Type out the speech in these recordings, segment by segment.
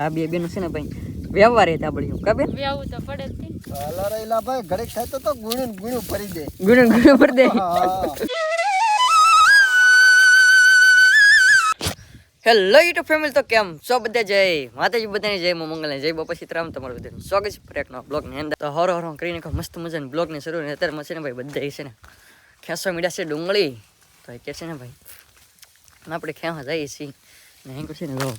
આ બે બેનું છે ને ભાઈ વ્યવહાર એ તાબડ્યું કાબે વ્યાવું તો પડે જ ને. હાલા રેલા ભાઈ ઘડીક થાય તો ગુણું ભરી દે. ગુણું ભરી દે. હેલો યુટ્યુબ ફેમિલી, તો કેમ છો બધા? જય માતાજી, બધાને જય મંગલ, જય બાપા સીતારામ. તમારું બધાનું સ્વાગત છે ફરી એક નવા બ્લોગની અંદર. તો હરો કરીને મસ્ત મજાની બ્લોગની શરૂ. અત્યારે છે ને ભાઈ બધા છે ને ખેંચવા મીડા છે ડુંગળી. તો એ કે છે ને ભાઈ આપણે ખેવા જઈએ છીએ ને એમ છે ને જો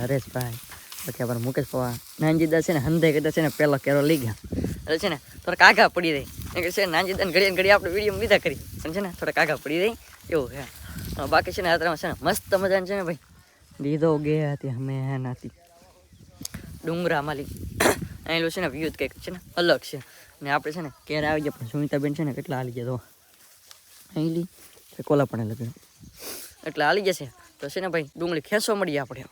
હરેશભાઈ પછી આપણે મુકેશ પવા નાનજીદા છે ને હંધાઈ કરતા છે ને પહેલો કેરો લઈ ગયા. એટલે છે ને થોડાક આગા પડી રહી એ કે છે નાનજીદાને ઘડી આપણે વિડીયો લીધા કરી પણ છે ને થોડાક આગા પડી રહી એવું છે. બાકી છે ને અત્યારમાં છે ને મસ્ત મજાની છે ને ભાઈ લીધો ગયા હતી અમે નાતી ડુંગરા માલી અહીંલું છે ને વ્યૂ કંઈક છે ને અલગ છે. ને આપણે છે ને ક્યારે આવી ગયા પણ સુનિતાબેન છે ને કેટલા હાલી ગયા તો અહીંલી કોલા પણ લગ્ન એટલે હાલી જશે. તો છે ને ભાઈ ડુંગળી ખેંચવા મળીએ આપણે.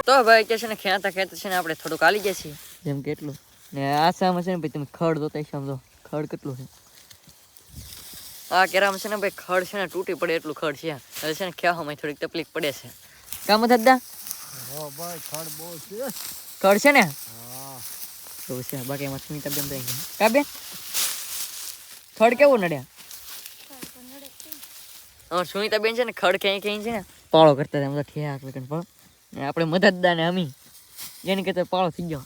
તો ભાઈ કે છે ને ખેંચતા છે ને આપણે થોડુંક હાલી ગયા છીએ જેમ કે એટલું. ને આ સામે છે ને ભાઈ તમે ખડ જોતા સમજો ખડ કેટલું છે. આ કેરામાં છે ને ભાઈ ખડ છે ને તૂટી પડે એટલું ખડ છે. હવે છે ને ખેવામાં થોડીક તકલીફ પડે છે. કામ દાદા ભાઈ ખડ બહુ છે. ખડ છે ને હા તો છે. બાકી એમાં સુનિતા બેન રહી ગયા કા બેન ખડ કેવું નડ્યા? સુનિતા બેન છે ને ખડ ક્યાંય છે ને પાળો કરતા હતા. ઠેક પણ આપણે મદદદાર ને અમી એને કહેતા પાળો થઈ ગયો,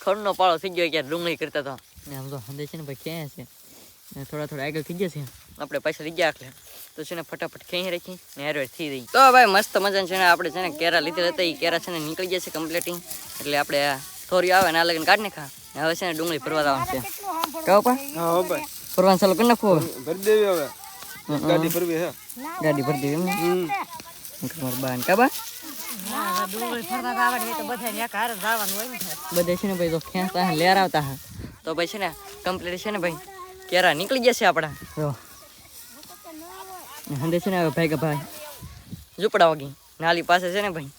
ખડનો પાળો થઈ ગયો ક્યારે ડુંગળી કરતા હતા. ને આમ તો હંદે છે ને ભાઈ ક્યાં છે ને થોડા આગળ થઈ ગયા છે આપણે પૈસા લઈ ગયા એટલે તો છે ને ફટાફટ ખેંચી રાખી ને હેરવેર થઈ રહી. તો ભાઈ મસ્ત મજાને છે ને આપણે છે ને કેરા લીધેલા હતા એ કેરા છે ને નીકળી ગયા છે કમ્પ્લીટિંગ. એટલે આપણે થોરી આવે ને આ લગન કાઢ નાખા. હવે છે ને ડુંગળી ભરવા આવવાનું છે. કહો પા હા ભાઈ ભરવાનું ચાલુ કરી નાખો. ભરી દેવી હવે ગાડી ભરવી હે. ગાડી ભરી દેવી એમને તમારા બાન કા બા બધે છે ને ભાઈ તો ખેંચતા લેર આવતા હા. તો ભાઈ છે ને કમ્પ્લીટ છે ને ભાઈ કેરા નીકળી જશે આપણા. હંદે છે ને હવે ભાઈ કે ભાઈ ઝૂપડા વાગી નાલી પાસે છે ને ભાઈ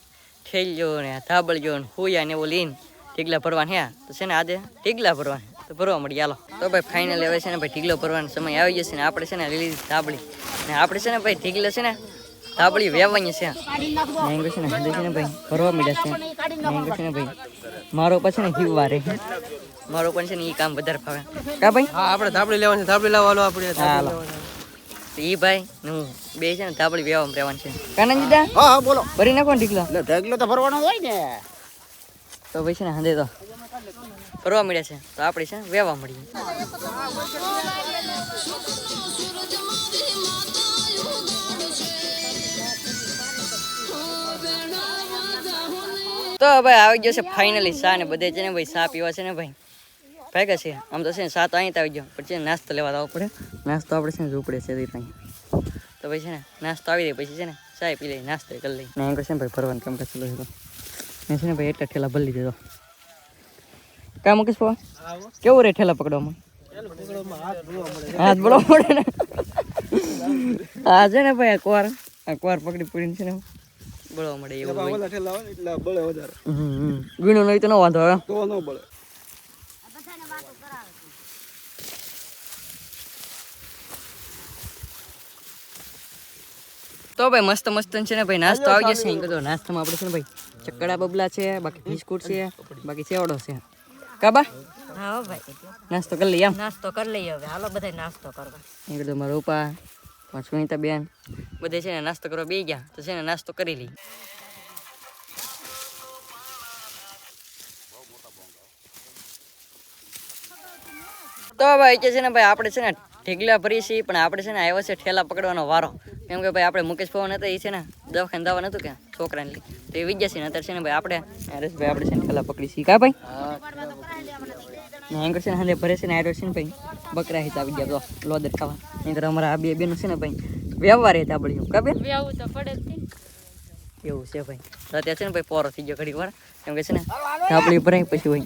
ઠેલ્યો ને ધાબળ્યો ને હુયા ને એવું લઈને ઢીગલા ભરવાના હે. તો છે ને આજે ઢીગલા ભરવાના તો ભરવા મળી હાલો. તો ભાઈ ફાઇનલ હવે છે ને ભાઈ ઢીગલો ભરવાનો સમય આવી જશે ને આપણે છે ને લીલી ધાબળી ને આપણે છે ને ભાઈ ઢીગલો છે ને ધાબળી વેવાની છે. મેંગો છે ને હંદે છે ને ભાઈ ભરવા મળ્યા છે. મેંગો છે ને ભાઈ મારો પછી ને હિવવા રે મારો પણ છે ને એ કામ વધારે ફાવે કા ભાઈ. હા આપણે ધાબળી લેવાની છે. ધાબળી લાવવાનો આપણે. હાલો તો એ ભાઈ ને હું બે છે ને ધાબળી વેવામાં રહેવાનું છે. કાનંદીદા હા હા બોલો. ભરી નાખો ને ઢીકલો. એટલે ઢગલો તો ભરવાનો હોય ને. તો ભાઈ છે ને હંદે તો ભરવા મળ્યા છે તો આપણે છે ને વેવા મળીએ. તો ભાઈ આવી ગયો છે ફાઇનલી સા ને બધે છે ને ભાઈ સા પીવા છે ને ભાઈ ભાઈ છે. આમ તો છે ને સા તો અહીં આવી ગયો પણ છે નાસ્તો લેવા આવવો પડે. નાસ્તો આપણે છે ને ઝૂપડે છે ત્યાં તો ભાઈ છે ને નાસ્તો આવી જાય પછી છે ને ચાય પી લઈ નાસ્તો કરી લઈ ને એમ છે ને ભાઈ ભરવાનું કામ કરશે મેં છે ને ભાઈ એટલા ઠેલા ભરી દીધો. કામ મૂકીશ પવા કેવું રે ઠેલા પકડવામાં હાથ બળો પડે ને. હા છે ને ભાઈ આ કોર પકડી પડીને છે ને બળવા મળે એવું ગીણું નહીં તો ન વાંધો હવે તો ન બળે. તો ભાઈ મસ્ત મસ્ત છે ને ભાઈ નાસ્તો આવી જશે. અહીં કીધું નાસ્તામાં આપણે છે ને ભાઈ ચકડા બબલા છે, બાકી બિસ્કુટ છે, બાકી સેવડો છે કાબા. હા ભાઈ નાસ્તો કરી લઈએ એમ. નાસ્તો કરી લઈએ હવે હાલો બધા નાસ્તો કરવા. અહીં કીધું મારા ઉપા સુનિતા બેન બધે છે ને નાસ્તો કરવા બેસી ગયા તો છે ને નાસ્તો કરી લઈએ. તો ભાઈ કે છે ને ભાઈ આપણે છે ને ઢીગલા ભરી છીએ પણ આપણે છે ને આવ્યો છે ઠેલા પકડવાનો વારો. કેમ કે ભાઈ આપણે મુકેશ પવન હતા એ છે ને દવાખાને દાવા નતું કે છોકરાને લઈ તો એ વિજ્ઞા છે ને અત્યારે છે ને ભાઈ આપણે હરેશભાઈ આપણે છે ને ઠેલા પકડી છીએ કા ભાઈ. એંગર છે ને હાલે ભરે છે ને આડો છે ને ભાઈ બકરા હિત આવી ગયા તો લોદર ખાવા. એંગર અમારા આ બે બેનું છે ને ભાઈ વ્યવહાર હતા બળ્યું કા બેન વ્યાવું તો પડે જ ને. એવું છે ભાઈ. તો અત્યારે છે ને ભાઈ પોરો થઈ ગયો ઘડી વાર કેમ કે છે ને ધાબળી ભરાય પછી હોય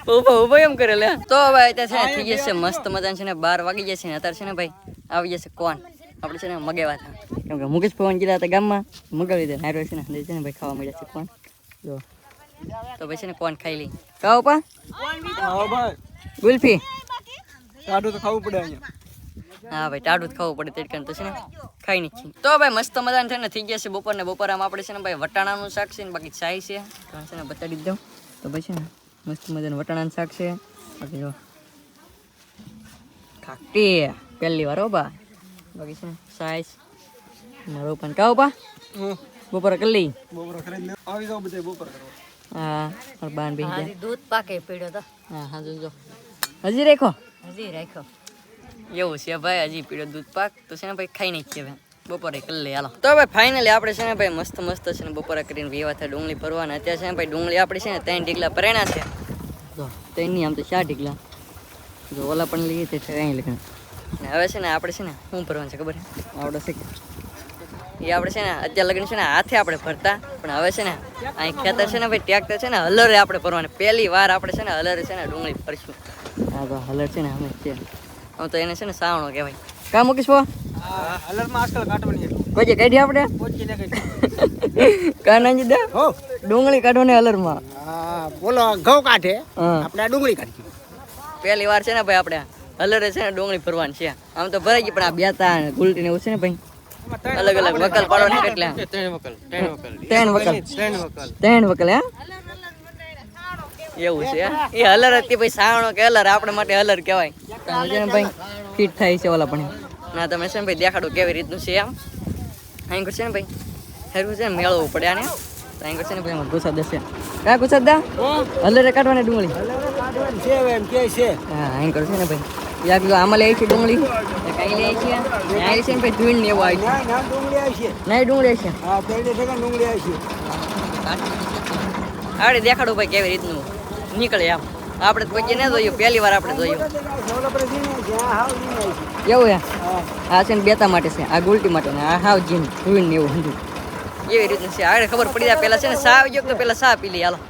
ઉભો એમ કરે લે. તો ભાઈ અત્યારે છે ને થઈ જશે મસ્ત મજા છે ને 12 વાગી જશે ને અત્યારે છે ને ભાઈ આવી જશે કોણ આપણે છે ને મગાવ્યા હતા કેમ કે મુકેશ પવન ગયેલા હતા ગામમાં મગાવી દે હારો છે ને દે છે ને ભાઈ ખાવા મળ્યા છે કોણ જો તો ભાઈ છે ને કોણ ખાઈ લઈ ખાઓ પા હા ભાઈ ગુલ્ફી ટાઢું તો ખાવું પડે અહીંયા હા ભાઈ ટાઢું જ ખાવું પડે તેડકાન તો છે ને ખાઈ નહીં તો ભાઈ મસ્ત મજાનું છે ને થઈ ગયા છે બપોરને બપોરામાં આપણે છે ને ભાઈ વટાણાનું શાક છે ને બાકી ચાય છે તો છે ને બતાડી દઉં તો ભાઈ છે ને મસ્ત મજાનું વટાણાનું શાક છે બાકી જો ખાટી પહેલી વાર હો બા બાકી છે ને સાઈઝ મારો પણ કાવ બા બપોરે કરી લઈ બપોર ખરીદ લે આવી જાવ બધે બપોર કરવા હા મારા બાન બેન હાજી દૂધ પાકે પીડ્યો તો હા હા જો હજી રાખો હજી રાખ્યો એવું છે ભાઈ હજી પીળો દૂધ પાક તો છે ને ભાઈ ખાઈ નહીં કે બપોરે કરી લે હાલો તો ભાઈ ફાઇનલી આપણે છે ને ભાઈ મસ્ત મસ્ત છે ને બપોરે કરીને વેવા થાય ડુંગળી ભરવાના અત્યારે છે ને ભાઈ ડુંગળી આપણી છે ને 3 ઢીકલા ભરેણા છે જો 3 ની આમ તો 4 ઢીકલા જો ઓલા પણ લઈએ તે અહીં લખણ ને હવે છે ને આપણે છે ને શું ભરવાનું છે ખબર આવડે છે કે એ આપણે છે ને અત્યારે લગ્ન છે ને હાથે આપણે ભરતા પણ હવે છે ને અહીં ખેતર છે ને ભાઈ ટ્રેક્ટર છે ને હલરે આપણે ભરવાની પહેલી વાર આપણે છે ને હલરે છે ને ડુંગળી ભરશું હા તો હલર છે ને અમે છે હું તો એને છે ને સાવણો કહેવાય કા મૂકીશ પો હા હલરમાં આજકાલ કાઢવાની પછી કાઢી આપણે પોચીને કઈ કા નાજી દે હો ડુંગળી કાઢવાની હલરમાં હા બોલો ઘઉં કાઢે હા આપણે આ ડુંગળી કાઢી પહેલી વાર છે ને ભાઈ આપણે હલરે છે ને ડુંગળી ભરવાની છે આમ તો ભરાઈ ગઈ પણ આ બેતા ને ગુલટી ને એવું છે ને ભાઈ અલગ અલગ વકલ પાડવાની કેટલા 3 વકલ હે એવું છે એ હલર હતી ભાઈ સાવણો કે હલર આપણે માટે હલર કહેવાય કારણ છે ને ભાઈ ફિટ થાય છે ઓલા પણ ના તમે છે ને ભાઈ દેખાડો કેવી રીતનું છે આમ અહીં છે ને ભાઈ હેરું છે ને મેળવવું પડે આને તો અહીં છે ને ભાઈ ગુસ્સા દશે કા ગુસ્સા દા હલરે કાઢવાની ડુંગળી કાઢવાની છે એમ કે છે હા અહીં છે ને ભાઈ યાર જો આમાં લે છે ડુંગળી કઈ લે છે અહીં છે ને ભાઈ ધૂણ ને એવું આવી છે ના ડુંગળી આવી છે નહીં ડુંગળી છે હા પેડે ઠેકા ડુંગળી આવી છે આપણે દેખાડો ભાઈ કેવી રીતનું નીકળે આમ આપણે તો કોઈ ન જોયું પહેલી વાર આપણે જોયું સોલા પર જીને છે હા હાવ જીને આવી છે એવું હે હા આ છે ને બેતા માટે છે આ ગુલટી માટે ને આ હાવ જીન ધૂણ ને એવું હંધું એવી રીતનું છે આગળ ખબર પડી જાય પહેલા છે ને સા આવી ગયો તો પહેલા સા પી લઈ હાલો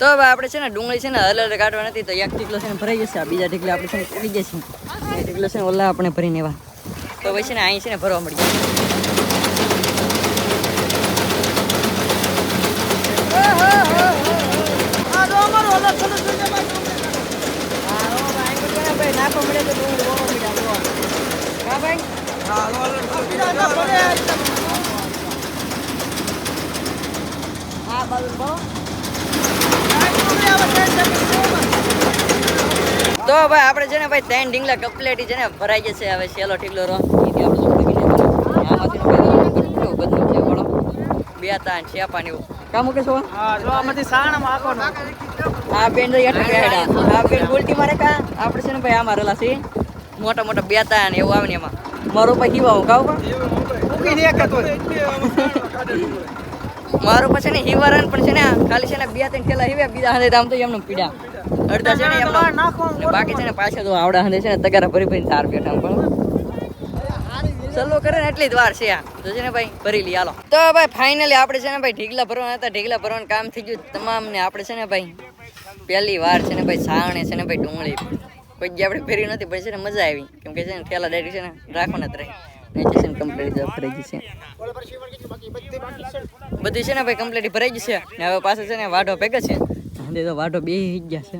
તો હવે આપણે છે ને ડુંગળી છે ને હલર કાઢવા નથી તો એક ઢીકલો છે ને ભરાઈ જશે આ બીજા ઢીકલા આપણે છે ને ઉડી જશે એ ઢીકલો છે ને ઓલા આપણે ભરીને એવા તો પછી છે ને અહીં છે ને ભરવા મળી તો ભાઈ આપણે છે ને ભાઈ 3 ઢીંગલા કમ્પ્લીટ છે ને ભરાઈ જશે હવે છેલ્લો ઢીકલો રો એથી આપણે આમાંથી બધું છે બોલો બે તાન છે પાણી એવું કામ મૂકે છો હા જો આમાંથી સાણામાં આખોનો આ બેન તો યાર બેડા આ બેન ઉલટી મારે કા આપણે છે ને ભાઈ આમાં રેલા છે મોટા મોટા બે તાન એવું આવે ને એમાં મારો પછી હિવાવું કાવ મૂકી દે કે તો મારો પછી ને હિવારન પણ છે ને ખાલી છે ને 2-3 ઠેલા હિવ્યા બીજા હાથે આમ તો એમનું પીડા અડધા છે ને એમનો અને બાકી છે ને પાછા તો આવડા હંધે છે ને તગારા ભરી ભરીને તાર બેઠા પણ ચલો કરે ને એટલી જ વાર છે આ તો છે ને ભાઈ ભરી લઈ હાલો તો ભાઈ ફાઇનલી આપણે છે ને ભાઈ ઢીગલા ભરવાના હતા ઢીગલા ભરવાનું કામ થઈ ગયું તમામ ને આપણે છે ને ભાઈ પહેલી વાર છે ને ભાઈ સાવણે છે ને ભાઈ ડુંગળી કોઈ જે આપણે ફેરી નથી પણ છે ને મજા આવી કેમ કે છે ને ઠેલા ડાયરી છે ને રાખવાના જ રહે નીચે છે ને કમ્પ્લીટ ભરાઈ ગઈ છે બધી છે ને ભાઈ કમ્પ્લીટ ભરાઈ ગઈ છે ને હવે પાછળ છે ને વાઢો ભેગા છે તો વાઢો બે ગયા છે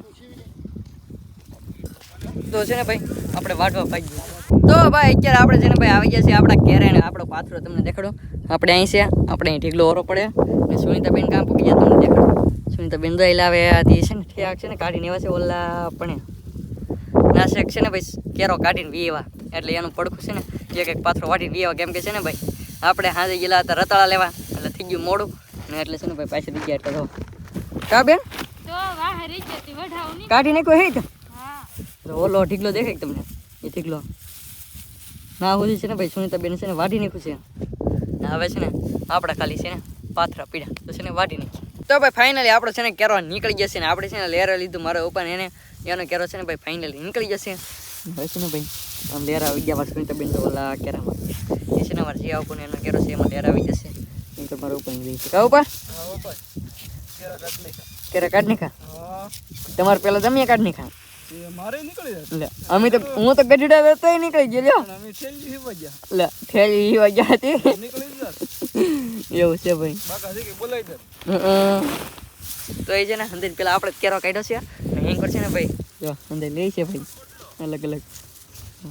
તો છે ને ભાઈ આપણે વાઢવા ભાઈ ગયા તો ભાઈ અત્યારે આપણે છે ને ભાઈ આવી ગયા છે આપણા ઘેરે ને આપણો પાથરો તમને દેખાડો આપણે અહીં છે આપણે અહીં ઢીગલો ઓરો પડે ને સુનિતાબેન કામ પૂકી ગયા તમને દેખાડો સુનિતાબેન દઈ લાવે આથી છે ને ઠેક છે ને કાઢીને એવા છે ઓલા પણ નાશક છે ને ભાઈ કેરો કાઢીને વીવા એટલે એનું પડખું છે ને એક એક પાથરો વાટીને વીવા કેમ કે છે ને ભાઈ આપણે હાજે ગયેલા હતા રતાળા લેવા એટલે થઈ ગયું મોડું ને એટલે છે ને ભાઈ પાછી બીજા એટલે તો કા બેન કાઢી નાખ્યો હે તો ઓલો ઢીગલો દેખાય તમને એ ઢીગલો ના સુધી છે ને ભાઈ સુનિતાબેન છે ને વાઢી નાખ્યું છે ને હવે છે ને આપણે ખાલી છે ને પાથરા પીડા તો છે ને વાઢી નાખી તો ભાઈ ફાઇનલી આપણો છે ને કેરો નીકળી જશે ને આપણે છે ને લેરા લીધું મારો ઉપર એને એનો કેરો છે ને ભાઈ ફાઇનલી નીકળી જશે હવે છે ને ભાઈ આમ લેરા આવી ગયા મારા સુનિતાબેન તો ઓલા કેરામાં એ છે ને અમારે જે આવું એનો કેરો છે એમાં લેરા આવી જશે એ તો મારો ઉપર નીકળી છે ઉપર કેરા કાઢ નાખા તમારે પેલા તમે કાઢ નાખા મારે નીકળી જાય લે અમે તો હું તો ગઢડા વેતોય નીકળી ગયો અમે થેલી હીવા ગયા લે થેલી હીવા ગયા હતી નીકળી જાય એવું છે ભાઈ બાકા છે કે બોલાઈ દે તો એ છે ને અંદર પેલા આપણે કેરો કાઢ્યો છે ને હેંગર છે ને ભાઈ જો અંદર લે છે ભાઈ અલગ અલગ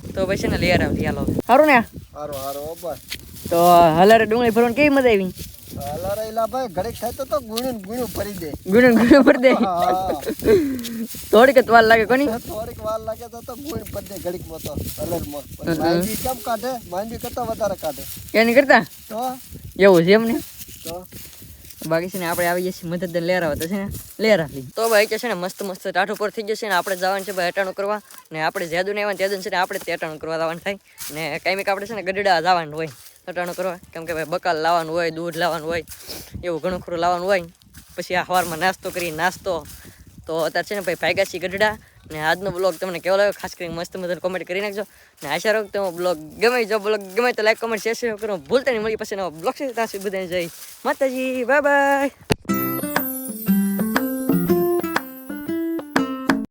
તો ભાઈ છે ને લેર આવી હાલો સારું ને હારો હારો ઓબર તો હલારે ડુંગળી ભરવાની કેવી મજા આવી હલારેલા ભાઈ ઘડીક થાય તો ગુણું ભરી દે ગુણ ભરી દે થોડીક જ વાર લાગે કોની થોડીક વાર લાગે તો ગુણ ભરી દે ઘડીક માં તો હલર માં માંડી કેમ કાઢે માંડી કરતા વધારે કાઢે એની કરતા તો એવું છે એમ ને તો બાકી છે ને આપણે આવી જઈએ મદદ લેર આવે તો છે ને લેર આપી તો ભાઈ છે ને મસ્ત મસ્ત ટાઢ ઉપર થઈ જશે ને આપણે જવાનું છે ભાઈ અટાણું કરવા ને આપણે જ્યાદુ ને આવ્યા ત્યાં છે ને આપણે તે અટાણું કરવા જવાનું થાય ને કાંઈક આપણે છે ને ગઢડા જવાનું હોય અટાણું કરવા કેમ કે ભાઈ બકાલ લાવવાનું હોય દૂધ લાવવાનું હોય એવું ઘણું ખરું લાવવાનું હોય પછી આ સવારમાં નાસ્તો કરી નાસ્તો તો અત્યારે છે ને ભાઈ ભાગ્યા છીએ ગઢડા ને આજનો બ્લોગ તમને કેવો લાગ્યો ખાસ કરીને મસ્ત મજાનો કોમેન્ટ કરી નાખજો ને આશા રાખો તો બ્લોગ ગમે જો બ્લોગ ગમે તો લાઈક કોમેન્ટ શેર કરો ભૂલતા નહીં મળી પછી બ્લોગ છે ત્યાં સુધી બધાને જય માતાજી બાય બાય